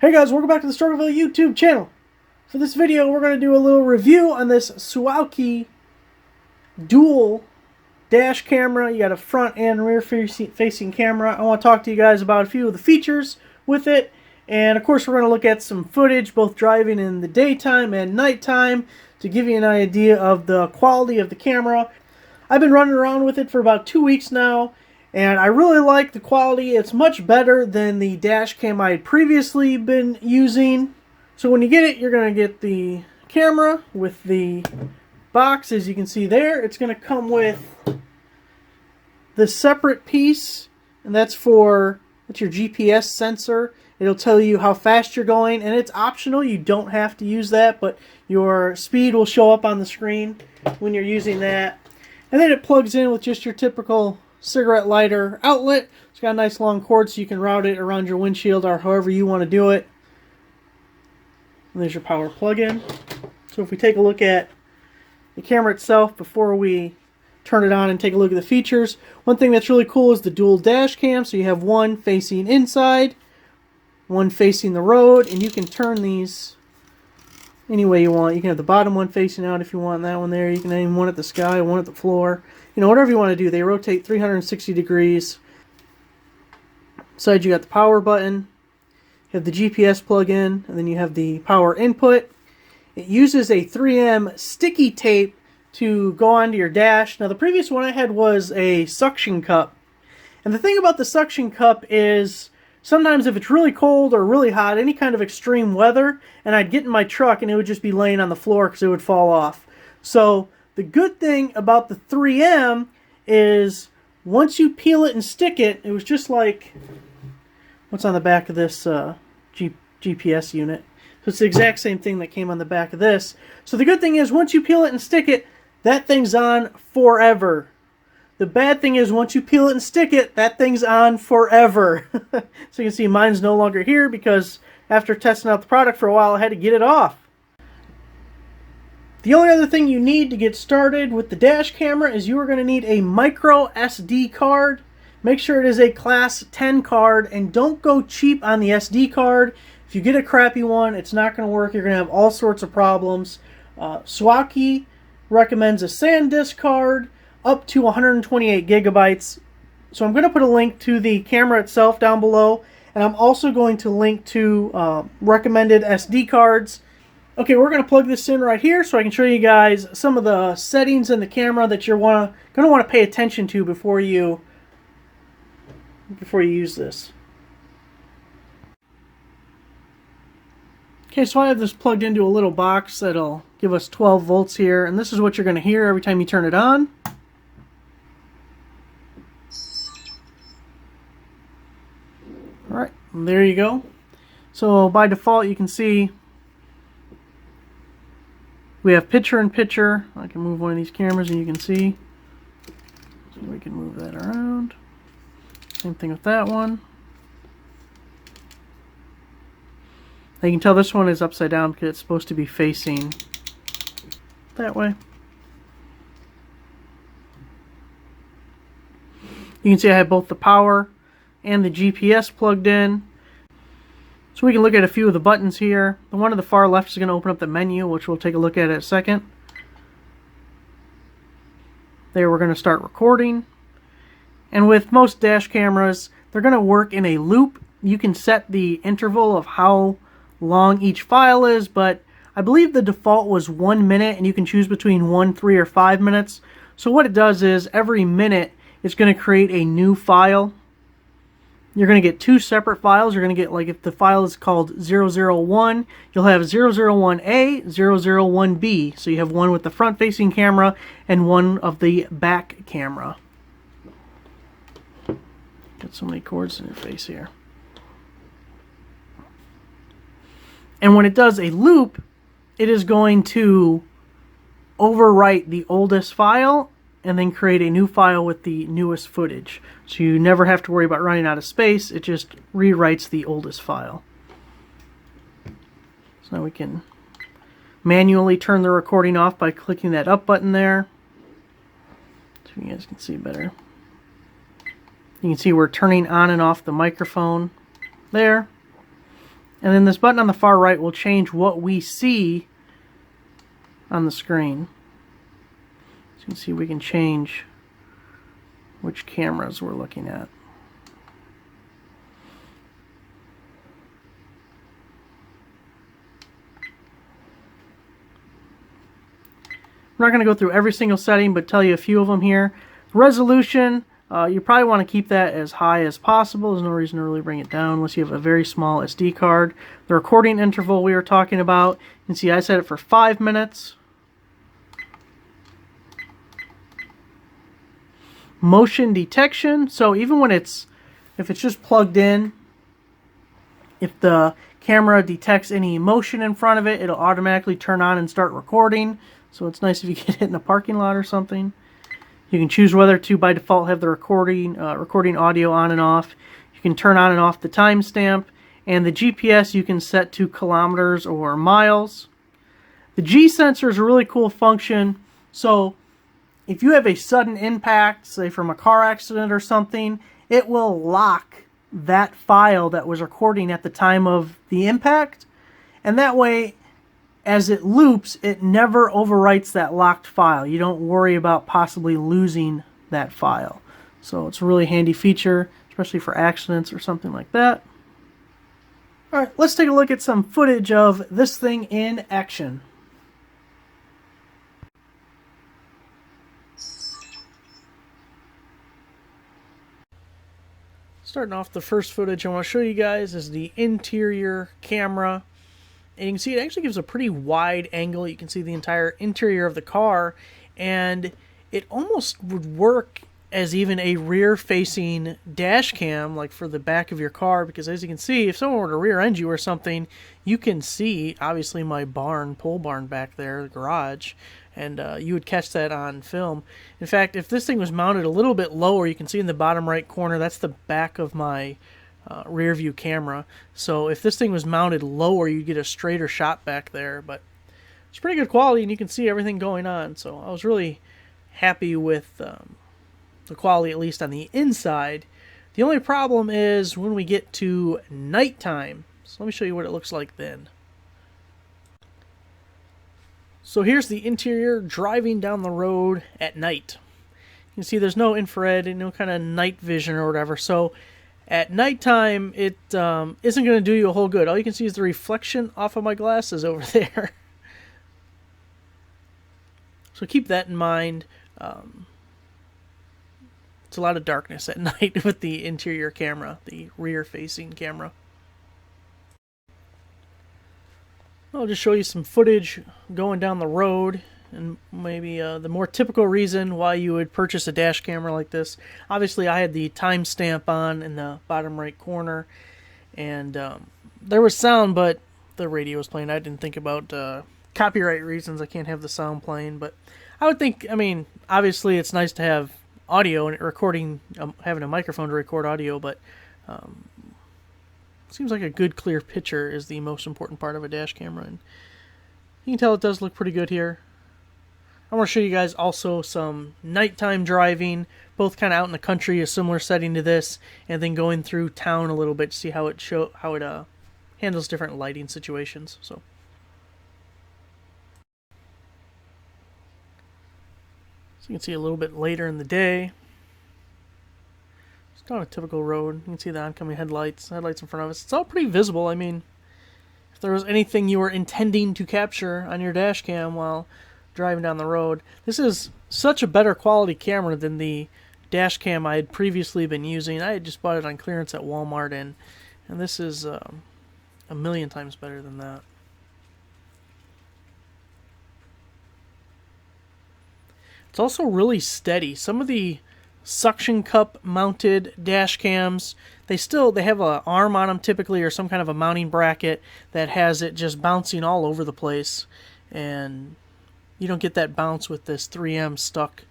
Hey guys, welcome back to the Struggleville YouTube channel. For this video, we're going to do a little review on this Suaoki dual dash camera. You got a front and rear facing camera. I want to talk to you guys about a few of the features with it. And of course, we're going to look at some footage, both driving in the daytime and nighttime, to give you an idea of the quality of the camera. I've been running around with it for about 2 weeks now, and I really like the quality. It's much better than the dash cam I had previously been using. So when you get it, you're going to get the camera with the box, as you can see there. It's going to come with the separate piece, and that's your GPS sensor. It'll tell you how fast you're going, and it's optional. You don't have to use that, but your speed will show up on the screen when you're using that. And then it plugs in with just your typical cigarette lighter outlet. It's got a nice long cord so you can route it around your windshield or however you want to do it. And there's your power plug-in. So if we take a look at the camera itself before we turn it on and take a look at the features, one thing that's really cool is the dual dash cam. So you have one facing inside, one facing the road, and you can turn these any way you want. You can have the bottom one facing out if you want that one there. You can aim one at the sky, one at the floor. You know, whatever you want to do. They rotate 360 degrees. Inside you got the power button. You have the GPS plug-in, and then you have the power input. It uses a 3M sticky tape to go onto your dash. Now the previous one I had was a suction cup. And the thing about the suction cup is sometimes if it's really cold or really hot, any kind of extreme weather, and I'd get in my truck and it would just be laying on the floor because it would fall off. So the good thing about the 3M is once you peel it and stick it, it was just like what's on the back of this GPS unit. So it's the exact same thing that came on the back of this. So the good thing is once you peel it and stick it, that thing's on forever. The bad thing is once you peel it and stick it, that thing's on forever. So you can see mine's no longer here because after testing out the product for a while, I had to get it off. The only other thing you need to get started with the dash camera is you are going to need a micro SD card. Make sure it is a class 10 card, and don't go cheap on the SD card. If you get a crappy one, it's not going to work. You're going to have all sorts of problems. Suaoki recommends a SanDisk card up to 128 gigabytes. So I'm going to put a link to the camera itself down below, and I'm also going to link to recommended SD cards. Okay, we're going to plug this in right here so I can show you guys some of the settings in the camera that you're going to want to pay attention to before you use this. Okay, so I have this plugged into a little box that'll give us 12 volts here, and this is what you're going to hear every time you turn it on. Alright, there you go. So by default you can see we have picture-in-picture. I can move one of these cameras and you can see. So we can move that around. Same thing with that one. Now you can tell this one is upside down because it's supposed to be facing that way. You can see I have both the power and the GPS plugged in. So we can look at a few of the buttons here. The one on the far left is going to open up the menu, which we'll take a look at in a second. There we're going to start recording. And with most dash cameras, they're going to work in a loop. You can set the interval of how long each file is, but I believe the default was 1 minute, and you can choose between 1, 3, or 5 minutes. So what it does is every minute it's going to create a new file. You're going to get two separate files. You're going to get, like, if the file is called 001, you'll have 001A, 001B. So you have one with the front-facing camera and one of the back camera. Got so many cords in your face here. And when it does a loop, it is going to overwrite the oldest file and then create a new file with the newest footage. So you never have to worry about running out of space. It just rewrites the oldest file. So now we can manually turn the recording off by clicking that up button there. So you guys can see better. You can see we're turning on and off the microphone there. And then this button on the far right will change what we see on the screen. So you can see we can change which cameras we're looking at. I'm not going to go through every single setting, but tell you a few of them here. Resolution, you probably want to keep that as high as possible. There's no reason to really bring it down unless you have a very small SD card. The recording interval we were talking about, you can see I set it for 5 minutes. Motion detection, so even when if it's just plugged in, if the camera detects any motion in front of it, it'll automatically turn on and start recording. So it's nice if you get hit in a parking lot or something. You can choose whether to, by default, have the recording audio on and off. You can turn on and off the timestamp. And the GPS you can set to kilometers or miles. The G sensor is a really cool function. So if you have a sudden impact, say from a car accident or something, it will lock that file that was recording at the time of the impact. And that way, as it loops, it never overwrites that locked file. You don't worry about possibly losing that file. So it's a really handy feature, especially for accidents or something like that. Alright, let's take a look at some footage of this thing in action. Starting off the first footage I want to show you guys is the interior camera. And you can see it actually gives a pretty wide angle. You can see the entire interior of the car, and it almost would work as even a rear-facing dash cam, like for the back of your car, because as you can see, if someone were to rear end you or something, you can see, obviously, my pole barn back there, the garage, and you would catch that on film. In fact, if this thing was mounted a little bit lower, you can see in the bottom right corner, that's the back of my rear view camera. So if this thing was mounted lower, you'd get a straighter shot back there, but it's pretty good quality and you can see everything going on. So I was really happy with the quality, at least on the inside. The only problem is when we get to nighttime. So let me show you what it looks like then. So here's the interior driving down the road at night. You can see there's no infrared and no kind of night vision or whatever. So at nighttime, it isn't going to do you a whole good. All you can see is the reflection off of my glasses over there. So keep that in mind. It's a lot of darkness at night with the interior camera, the rear-facing camera. I'll just show you some footage going down the road, and maybe the more typical reason why you would purchase a dash camera like this. Obviously, I had the timestamp on in the bottom right corner, and there was sound, but the radio was playing. I didn't think about copyright reasons. I can't have the sound playing, but I would think, I mean, obviously it's nice to have audio and recording, having a microphone to record audio, but seems like a good clear picture is the most important part of a dash camera, and you can tell it does look pretty good here. I want to show you guys also some nighttime driving, both kind of out in the country, a similar setting to this, and then going through town a little bit to see how it handles different lighting situations. So you can see a little bit later in the day. It's not a typical road. You can see the oncoming headlights in front of us. It's all pretty visible. I mean, if there was anything you were intending to capture on your dash cam while driving down the road, this is such a better quality camera than the dash cam I had previously been using. I had just bought it on clearance at Walmart, and this is a million times better than that. It's also really steady. Some of the suction cup mounted dash cams, they have an arm on them typically, or some kind of a mounting bracket that has it just bouncing all over the place, and you don't get that bounce with this 3M stuck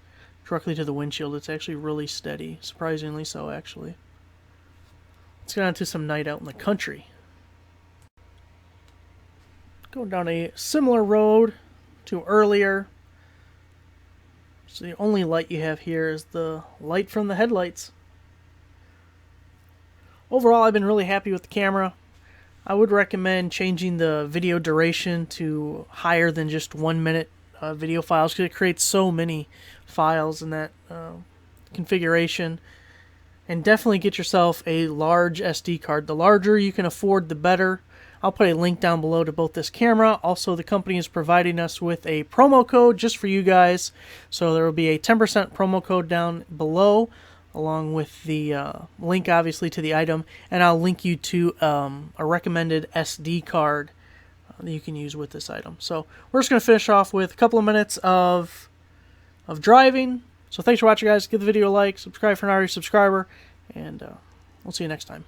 directly to the windshield. It's actually really steady, surprisingly so actually. Let's get on to some night out in the country. Going down a similar road to earlier. So the only light you have here is the light from the headlights. Overall, I've been really happy with the camera. I would recommend changing the video duration to higher than just 1 minute video files, because it creates so many files in that configuration. And definitely get yourself a large SD card. The larger you can afford, the better. I'll put a link down below to both this camera. Also, the company is providing us with a promo code just for you guys. So there will be a 10% promo code down below, along with the link, obviously, to the item. And I'll link you to a recommended SD card that you can use with this item. So we're just going to finish off with a couple of minutes of driving. So thanks for watching, guys. Give the video a like, subscribe if you're not already a subscriber, and we'll see you next time.